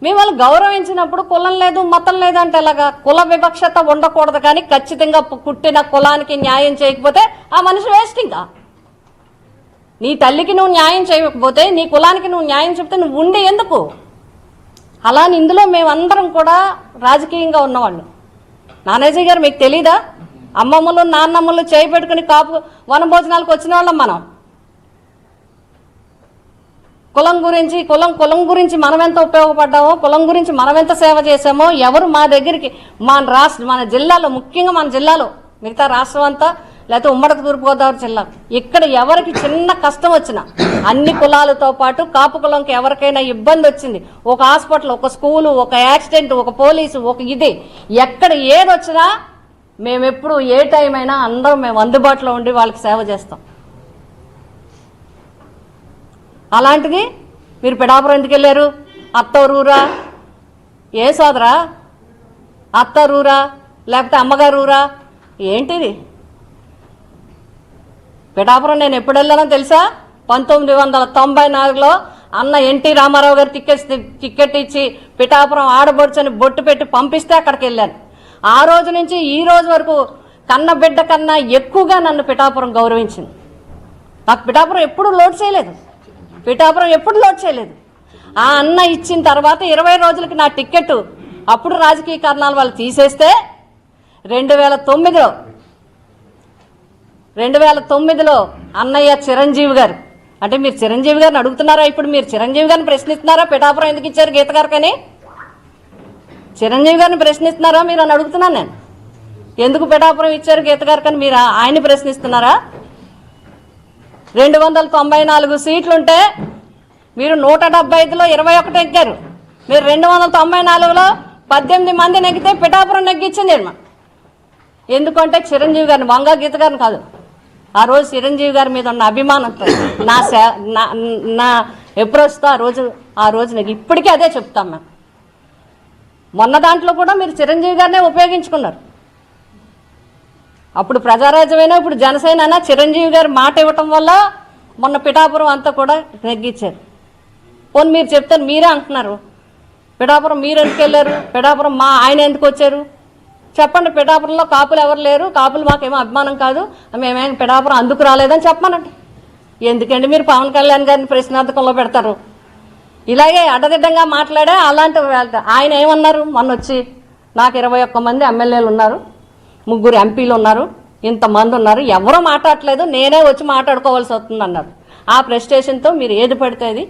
మిమ్మల్ని గౌరవించినప్పుడు కులం లేదు మతం లేదు అంటే ఎలాగా? కుల వివక్షత ఉండకూడదు, కానీ ఖచ్చితంగా పుట్టిన కులానికి న్యాయం చేయకపోతే ఆ మనిషి వేస్ట్. ఇంకా నీ తల్లికి నువ్వు న్యాయం చేయకపోతే, నీ కులానికి నువ్వు న్యాయం చెప్తే నువ్వు ఉండి ఎందుకు? అలాని ఇందులో మేమందరం కూడా రాజకీయంగా ఉన్నవాళ్ళు. నానాజీ గారు మీకు తెలీదా? అమ్మమ్మలు నాన్నమ్మలు చేయి పెట్టుకుని కాపు వనభోజనాలకు వచ్చిన వాళ్ళం మనం. కులం గురించి మనం ఎంత ఉపయోగపడ్డామో, కులం గురించి మనం ఎంత సేవ చేసామో, ఎవరు మా దగ్గరికి మన జిల్లాలో, ముఖ్యంగా మన జిల్లాలో, మిగతా రాష్ట్రం అంతా లేకపోతే ఉమ్మడి తూర్పుగోదావరి జిల్లా, ఇక్కడ ఎవరికి చిన్న కష్టం వచ్చినా అన్ని కులాలతో పాటు కాపు కులంకి ఎవరికైనా ఇబ్బంది వచ్చింది, ఒక హాస్పిటల్, ఒక స్కూలు, ఒక యాక్సిడెంట్, ఒక పోలీసు, ఒక ఇది, ఎక్కడ ఏది వచ్చినా మేమెప్పుడు ఏ టైం అయినా అందరం మేము అందుబాటులో ఉండి వాళ్ళకి సేవ చేస్తాం. అలాంటిది మీరు పిఠాపురం ఎందుకు వెళ్ళారు? అత్తూరా? ఏ సోదరా? అత్తూరా లేకపోతే అమ్మగారూరా? ఏంటిది? పిఠాపురం నేను ఎప్పుడు వెళ్ళానో తెలుసా? 1994లో అన్న ఎన్టీ రామారావు గారు టికెట్ ఇచ్చి పిఠాపురం ఆడబడుచని బొట్టు పెట్టి పంపిస్తే అక్కడికి వెళ్ళాను. ఆ రోజు నుంచి ఈ రోజు వరకు కన్న బిడ్డ కన్నా ఎక్కువగా నన్ను పిఠాపురం గౌరవించింది. నాకు పిఠాపురం ఎప్పుడు లోడ్ చేయలేదు. ఆ అన్న ఇచ్చిన తర్వాత 20 రోజులకి నా టికెట్ అప్పుడు రాజకీయ కారణాలు వాళ్ళు తీసేస్తే 2009లో అన్నయ్య చిరంజీవి గారు, అంటే మీరు చిరంజీవి గారిని అడుగుతున్నారా? ఇప్పుడు మీరు చిరంజీవి గారిని ప్రశ్నిస్తున్నారా? పిఠాపురం ఎందుకు ఇచ్చారు గీత గారికని చిరంజీవి గారిని ప్రశ్నిస్తున్నారా మీరు అని అడుగుతున్నాను నేను. ఎందుకు పిఠాపురం ఇచ్చారు గీత గారికని మీరు ఆయన్ని ప్రశ్నిస్తున్నారా? 294 సీట్లుంటే మీరు 175లో 21 ఎక్కారు. మీరు 294లో 18 మంది నెగ్గితే పిఠాపురం నెగ్గించింది. ఎందుకంటే చిరంజీవి గారిని, వంగ గీత గారిని కాదు, ఆ రోజు చిరంజీవి గారి మీద ఉన్న అభిమానంతో నా ఎప్రోచ్తో ఆ రోజు నాకు ఇప్పటికీ అదే చెప్తాం. మేము మొన్న దాంట్లో కూడా మీరు చిరంజీవి గారినే ఉపయోగించుకున్నారు. అప్పుడు ప్రజారాజ్యమైనా ఇప్పుడు జనసేన చిరంజీవి గారు మాట ఇవ్వటం వల్ల మొన్న పిఠాపురం అంతా కూడా నెగ్గించారు. పోనీ మీరు చెప్తాను, మీరే అంటున్నారు పిఠాపురం మీరు ఎందుకు వెళ్ళారు, పిఠాపురం ఆయన ఎందుకు వచ్చారు చెప్పండి. పిఠాపురంలో కాపులు ఎవరు లేరు, కాపులు మాకేమో అభిమానం కాదు, మేమేం పిఠాపురం అందుకు రాలేదని చెప్పమనండి. ఎందుకండి మీరు పవన్ కళ్యాణ్ గారిని ప్రశ్నార్థకంలో పెడతారు? ఇలాగే అడ్డదిడ్డంగా మాట్లాడే అలాంటి ఆయన ఏమన్నారు? మొన్న వచ్చి నాకు 21 మంది ఎమ్మెల్యేలు ఉన్నారు, 3 ఎంపీలు ఉన్నారు, ఇంతమంది ఉన్నారు, ఎవరూ మాట్లాడట్లేదు, నేనే వచ్చి మాట్లాడుకోవాల్సి వస్తుంది అన్నారు. ఆ ప్రెస్టేషన్తో మీరు ఏది పడితే అది